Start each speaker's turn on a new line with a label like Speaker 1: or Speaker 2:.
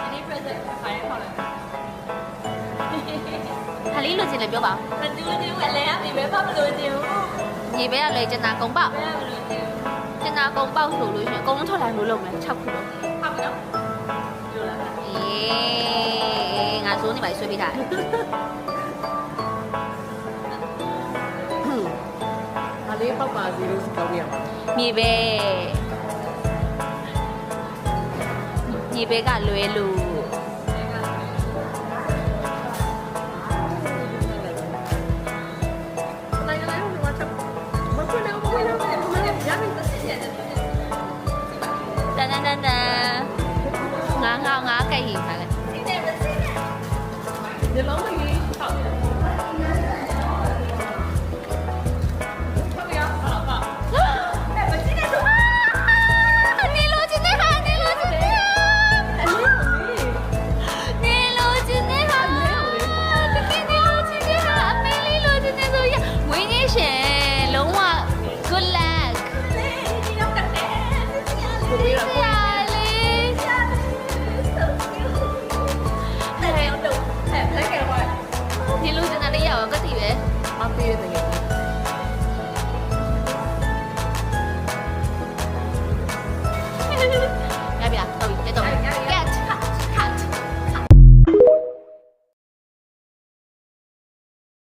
Speaker 1: any present ခိုင်းခေါ်လိုက်
Speaker 2: ခလေးလိုချင်လည်းပြောပါ
Speaker 1: မတူးတူးအလဲအမေပဲဖတ်မလို့ချင်ဘူး
Speaker 2: ညီပဲရလေကျန်တာကုံပေါက်
Speaker 1: ဘယ်မလို့ချင်ဘူး
Speaker 2: ကျန်တာကုံပေါက်ဆိုလို့ရှိရင်အကုန်လုံးထွက်လာလို့လုပ်မယ်6ခုလုံး
Speaker 1: ဖတ်မလို့ပြောလာ
Speaker 2: အေးငါစိုးနေပါဆွေးပေးထားတယ်
Speaker 3: အလေးပေါက်ပါစီလို့စကောက်ရမှာ
Speaker 2: မြေပဲညီပဲကလွဲလို့
Speaker 3: လိုက်လိုက်ဟိုမှာချက်မခွနဲ့မခွနဲ့မနဲ့ရပြီတစ်ချက်တည်း
Speaker 2: တန်တန်တန်တန်ငါကဲ့ဟိထားလိုက်
Speaker 3: ဒီလုံးကြီးထောက်တယ်ထောက်ရအောင်ပါ
Speaker 2: နေလိုချင်တဲ့ဟာနေလိုချင်တဲ့ဟာ
Speaker 3: အလေးကိုလေ
Speaker 2: နေလိုချင်တဲ့ဟာတကယ်နေလိုချင်တဲ့ဟာအမေလေးလိုချင်တဲ့ဆိုရဝင်းကြီးရှင်လုံးဝ good luck
Speaker 3: ကိုပြီးတော့
Speaker 2: ရလေးနေလိုချင်တဲ့နေရာကတိပဲ
Speaker 3: မပေးတဲ့ငယ်
Speaker 2: ရပြီလားတော်ပြီတက်တော့